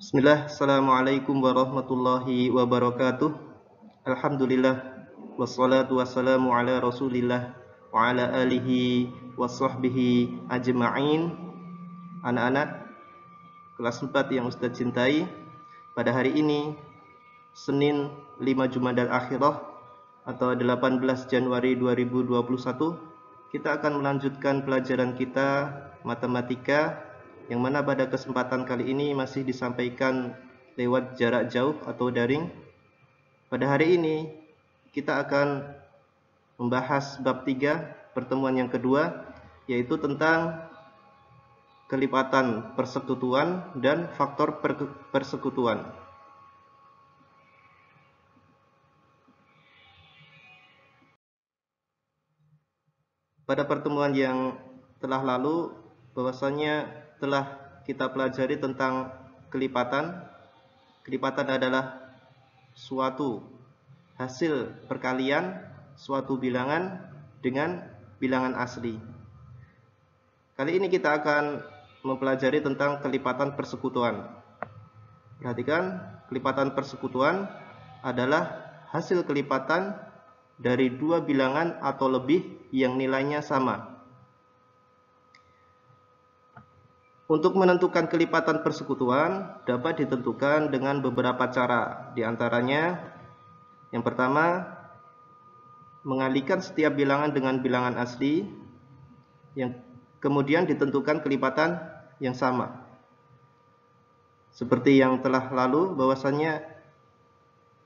Bismillah, Assalamualaikum warahmatullahi wabarakatuh. Alhamdulillah, wassalatu wassalamu ala rasulillah wa ala alihi wa sahbihi ajma'in. Anak-anak kelas 4 yang Ustaz cintai, pada hari ini Senin 5 Jumadal Akhirah atau 18 Januari 2021, kita akan melanjutkan pelajaran kita matematika, yang mana pada kesempatan kali ini masih disampaikan lewat jarak jauh atau daring. Pada hari ini kita akan membahas bab 3, pertemuan yang kedua, yaitu tentang kelipatan persekutuan dan faktor persekutuan. Pada pertemuan yang telah lalu, bahwasanya telah kita pelajari tentang kelipatan. Kelipatan adalah suatu hasil perkalian suatu bilangan dengan bilangan asli. Kali ini kita akan mempelajari tentang kelipatan persekutuan. Perhatikan, kelipatan persekutuan adalah hasil kelipatan dari dua bilangan atau lebih yang nilainya sama. Untuk menentukan kelipatan persekutuan dapat ditentukan dengan beberapa cara. Di antaranya, yang pertama, mengalihkan setiap bilangan dengan bilangan asli, yang kemudian ditentukan kelipatan yang sama. Seperti yang telah lalu, bahwasanya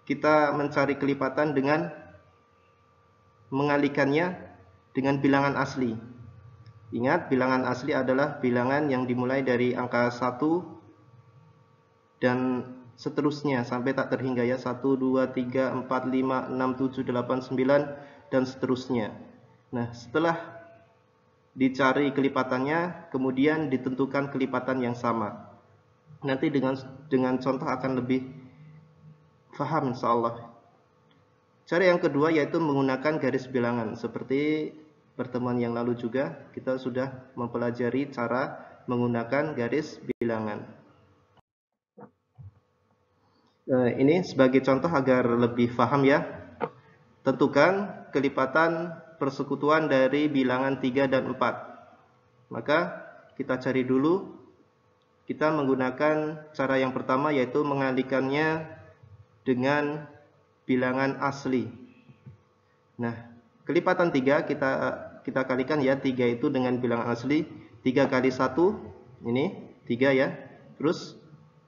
kita mencari kelipatan dengan mengalihkannya dengan bilangan asli. Ingat, bilangan asli adalah bilangan yang dimulai dari angka 1 dan seterusnya sampai tak terhingga ya, 1, 2, 3, 4, 5, 6, 7, 8, 9 dan seterusnya. Nah, setelah dicari kelipatannya, kemudian ditentukan kelipatan yang sama. Nanti dengan contoh akan lebih paham insyaallah. Cara yang kedua yaitu menggunakan garis bilangan. Seperti pertemuan yang lalu juga kita sudah mempelajari cara menggunakan garis bilangan. Ini sebagai contoh agar lebih paham ya. Tentukan kelipatan persekutuan dari bilangan 3 dan 4. Maka kita cari dulu. Kita menggunakan cara yang pertama yaitu mengalihkannya dengan bilangan asli. Nah, kelipatan 3 kita kalikan ya, 3 itu dengan bilangan asli. 3 kali 1 ini 3 ya. Terus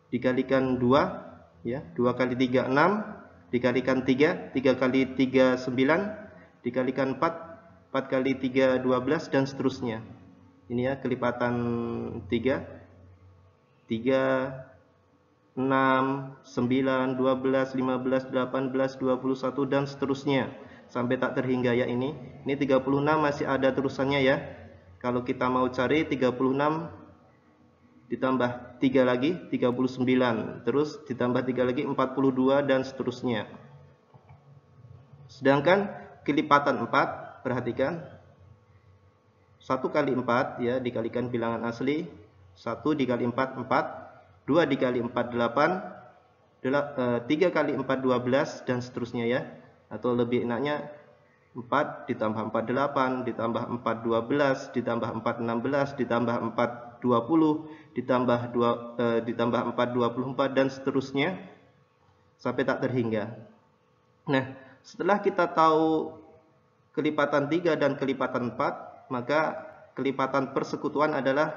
dikalikan 2 ya, 2 kali 3 6, dikalikan 3, 3 kali 3 9, dikalikan 4, 4 kali 3 12 dan seterusnya. Ini ya kelipatan 3, 6, 9, 12, 15, 18, 21 dan seterusnya sampai tak terhingga ya ini. Ini 36 masih ada terusannya ya. Kalau kita mau cari 36 ditambah 3 lagi 39, terus ditambah 3 lagi 42 dan seterusnya. Sedangkan kelipatan 4, perhatikan, 1 kali 4 ya dikalikan bilangan asli, 1 dikali 4 4, 2 dikali 4 8, 3 kali 4 12 dan seterusnya ya. Atau lebih enaknya 4 ditambah 4 8, ditambah 4 12, ditambah 4 16, ditambah 4 20, ditambah 4 24 dan seterusnya sampai tak terhingga. Nah, setelah kita tahu kelipatan 3 dan kelipatan 4, maka kelipatan persekutuan adalah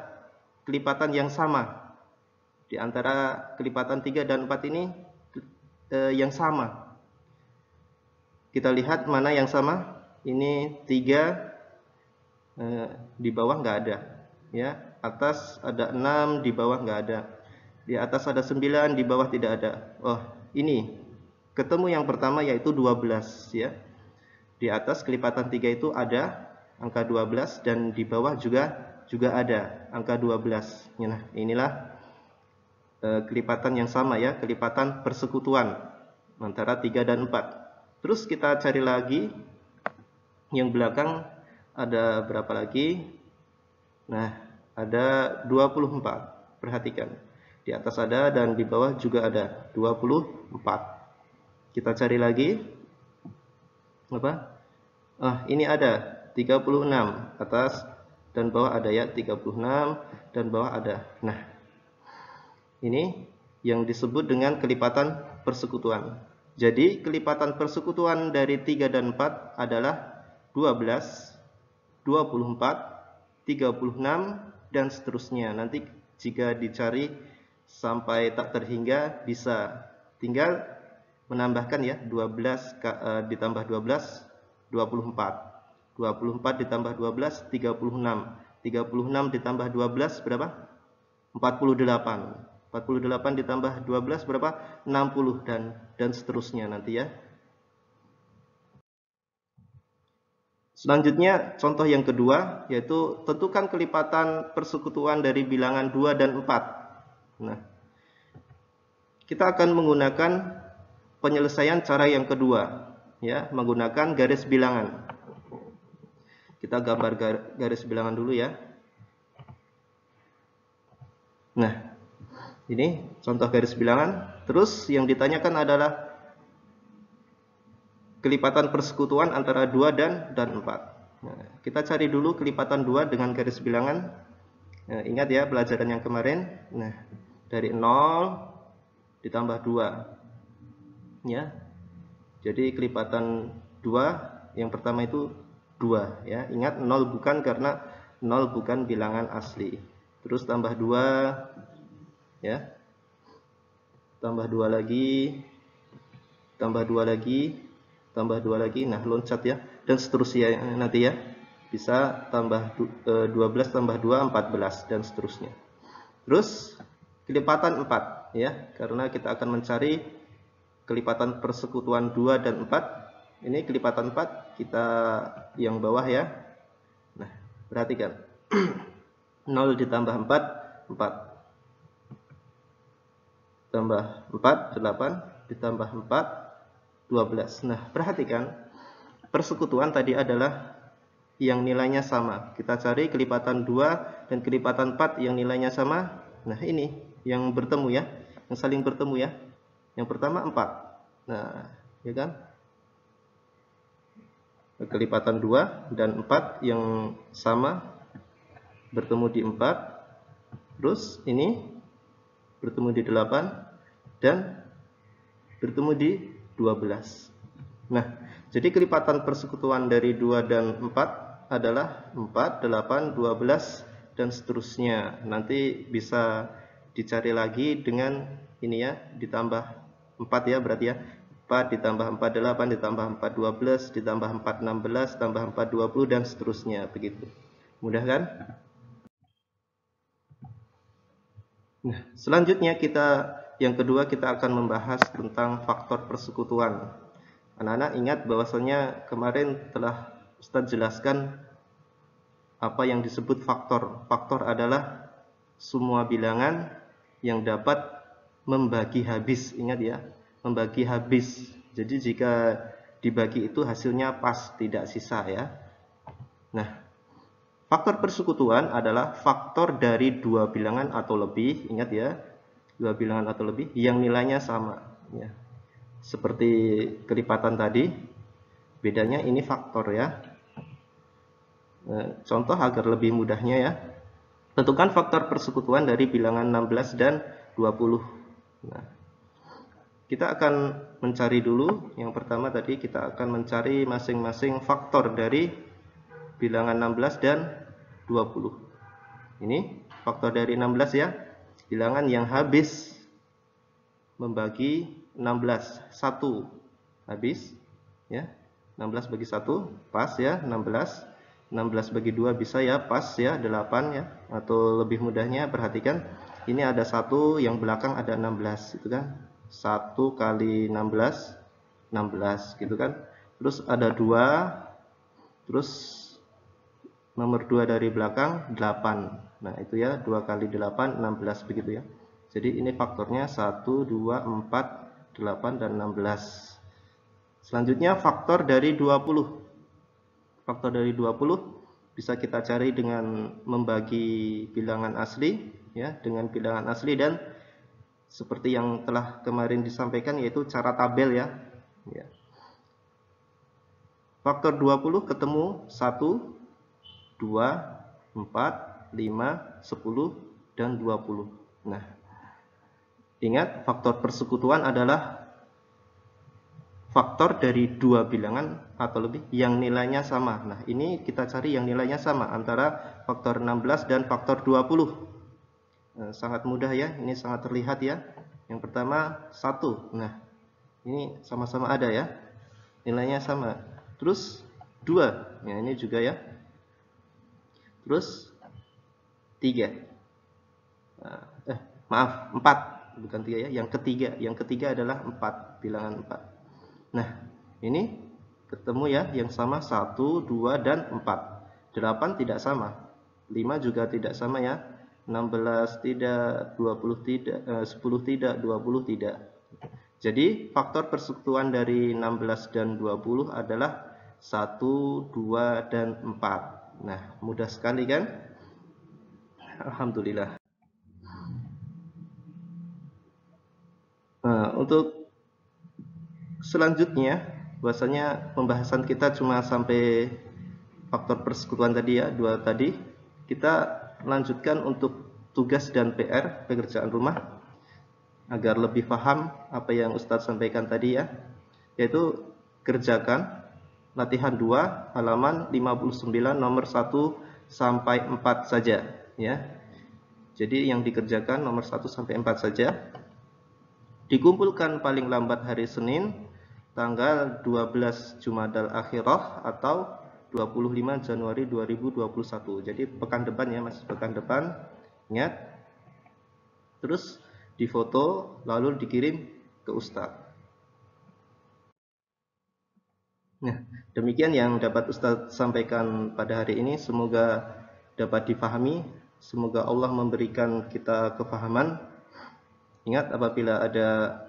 kelipatan yang sama. Di antara kelipatan 3 dan 4 ini yang sama. Kita lihat mana yang sama. Ini 3 di bawah nggak ada ya. Atas ada 6, di bawah nggak ada. Di atas ada 9, di bawah tidak ada. Oh, ini ketemu yang pertama yaitu 12 ya. Di atas kelipatan 3 itu ada angka 12 dan di bawah juga ada angka 12. Nah, inilah kelipatan yang sama ya, kelipatan persekutuan antara 3 dan 4. Terus kita cari lagi yang belakang, ada berapa lagi? Nah, ada 24. Perhatikan. Di atas ada dan di bawah juga ada 24. Kita cari lagi. Apa? Ini ada 36 atas dan bawah ada ya, 36 dan bawah ada. Nah, ini yang disebut dengan kelipatan persekutuan. Jadi kelipatan persekutuan dari 3 dan 4 adalah 12, 24, 36 dan seterusnya. Nanti jika dicari sampai tak terhingga bisa tinggal menambahkan ya, 12 ditambah 12 24. 24 ditambah 12 36. 36 ditambah 12 berapa? 48. 48 ditambah 12 berapa? 60 dan seterusnya nanti ya. Selanjutnya contoh yang kedua yaitu tentukan kelipatan persekutuan dari bilangan 2 dan 4. Nah, kita akan menggunakan penyelesaian cara yang kedua ya, menggunakan garis bilangan. Kita gambar garis bilangan dulu ya. Nah, ini contoh garis bilangan. Terus yang ditanyakan adalah kelipatan persekutuan antara 2 dan 4. Nah, kita cari dulu kelipatan 2 dengan garis bilangan. Nah, ingat ya pelajaran yang kemarin. Nah, dari 0 ditambah 2. Ya. Jadi kelipatan 2 yang pertama itu 2 ya. Ingat 0 bukan karena 0 bukan bilangan asli. Terus tambah 2 ya. Tambah 2 lagi. Tambah 2 lagi. Tambah 2 lagi. Nah, loncat ya. Dan seterusnya nanti ya. Bisa tambah 12 tambah 2 14 dan seterusnya. Terus kelipatan 4 ya. Karena kita akan mencari kelipatan persekutuan 2 dan 4. Ini kelipatan 4 kita yang bawah ya. Nah, perhatikan. 0 ditambah 4, 4. Tambah 4, 8. Ditambah 4, 12. Nah, perhatikan. Persekutuan tadi adalah yang nilainya sama. Kita cari kelipatan 2 dan kelipatan 4 yang nilainya sama. Nah, ini yang bertemu ya. Yang saling bertemu ya. Yang pertama 4. Nah, ya kan? Kelipatan 2 dan 4 yang sama bertemu di 4. Terus ini bertemu di 8 dan bertemu di 12. Nah, jadi kelipatan persekutuan dari 2 dan 4 adalah 4, 8, 12 dan seterusnya. Nanti bisa dicari lagi dengan ini ya, ditambah 4 ya berarti ya. 4 ditambah 4 8 ditambah 4 12 ditambah 4 16 tambah 4 20 dan seterusnya begitu. Mudah kan? Nah, selanjutnya yang kedua kita akan membahas tentang faktor persekutuan. Anak-anak ingat bahwasanya kemarin telah Ustadz jelaskan apa yang disebut faktor. Faktor adalah semua bilangan yang dapat membagi habis. Ingat ya, membagi habis. Jadi jika dibagi itu hasilnya pas, tidak sisa ya. Nah, faktor persekutuan adalah faktor dari dua bilangan atau lebih. Ingat ya, dua bilangan atau lebih yang nilainya sama ya. Seperti kelipatan tadi, bedanya ini faktor ya. Contoh agar lebih mudahnya ya. Tentukan faktor persekutuan dari bilangan 16 dan 20. Nah, kita akan mencari dulu. Yang pertama tadi kita akan mencari masing-masing faktor dari bilangan 16 dan 20. Ini faktor dari 16 ya. Bilangan yang habis membagi 16, 1 habis ya. 16 bagi 1 pas ya, 16 bagi 2 bisa ya, pas ya, 8 ya. Atau lebih mudahnya perhatikan ini ada 1 yang belakang ada 16 itu kan. 1 kali 16 16 gitu kan. Terus ada 2, terus nomor 2 dari belakang 8. Nah, itu ya, 2 kali 8 16 begitu ya. Jadi ini faktornya 1 2 4 8 dan 16. Selanjutnya faktor dari 20. Faktor dari 20 bisa kita cari dengan membagi bilangan asli ya, dengan bilangan asli dan seperti yang telah kemarin disampaikan, yaitu cara tabel ya. Faktor 20 ketemu 1, 2, 4, 5, 10, dan 20. Nah, ingat faktor persekutuan adalah faktor dari dua bilangan atau lebih yang nilainya sama. Nah, ini kita cari yang nilainya sama antara faktor 16 dan faktor 20. Nah, sangat mudah ya, ini sangat terlihat ya. Yang pertama 1. Nah, ini sama-sama ada ya, nilainya sama. Terus 2, ya ini juga ya. Terus 3. Maaf, 4, bukan 3 ya. Yang ketiga adalah 4, bilangan 4. Nah, ini ketemu ya, yang sama 1, 2, dan 4. 8 tidak sama. 5 juga tidak sama ya. 16 tidak, 20 tidak, 10 tidak, 20 tidak. Jadi faktor persekutuan dari 16 dan 20 adalah 1, 2, dan 4. Nah, mudah sekali kan? Alhamdulillah. Nah, untuk selanjutnya, bahwasanya pembahasan kita cuma sampai faktor persekutuan tadi ya, 2 tadi. Kita lanjutkan untuk tugas dan PR, pekerjaan rumah, agar lebih paham apa yang Ustadz sampaikan tadi ya, yaitu kerjakan latihan 2 halaman 59 nomor 1 sampai 4 saja ya. Jadi yang dikerjakan nomor 1 sampai 4 saja. Dikumpulkan paling lambat hari Senin tanggal 12 Jumadal Akhirah atau 25 Januari 2021. Jadi pekan depan ya, masih pekan depan. Ingat. Terus difoto lalu dikirim ke Ustadz. Nah, demikian yang dapat Ustadz sampaikan pada hari ini. Semoga dapat dipahami. Semoga Allah memberikan kita kefahaman. Ingat, apabila ada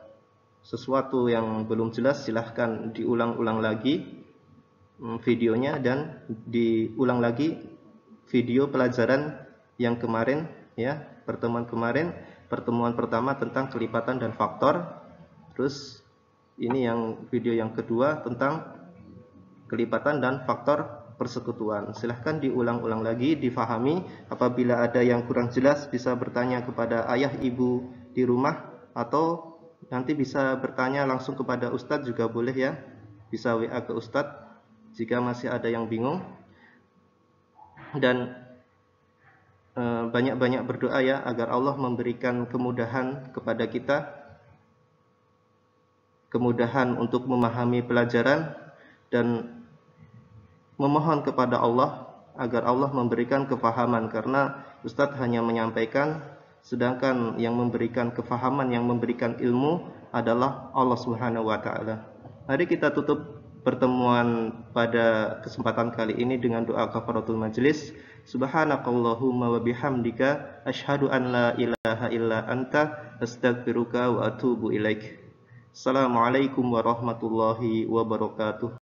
sesuatu yang belum jelas, silahkan diulang-ulang lagi videonya dan diulang lagi video pelajaran yang kemarin ya, pertemuan kemarin, pertemuan pertama tentang kelipatan dan faktor. Terus ini yang video yang kedua tentang kelipatan dan faktor persekutuan. Silahkan diulang-ulang lagi, difahami. Apabila ada yang kurang jelas, bisa bertanya kepada ayah ibu di rumah, atau nanti bisa bertanya langsung kepada Ustadz juga boleh ya. Bisa WA ke Ustadz jika masih ada yang bingung. Dan banyak-banyak berdoa ya, agar Allah memberikan kemudahan kepada kita, kemudahan untuk memahami pelajaran, dan memohon kepada Allah agar Allah memberikan kefahaman, karena Ustadz hanya menyampaikan, sedangkan yang memberikan kefahaman, yang memberikan ilmu adalah Allah Subhanahu wa taala. Mari kita tutup pertemuan pada kesempatan kali ini dengan doa kafaratul majlis. Subhanakallahumma wa bihamdika asyhadu an la ilaha illa anta astaghfiruka wa atubu ilaik. Assalamualaikum warahmatullahi wabarakatuh.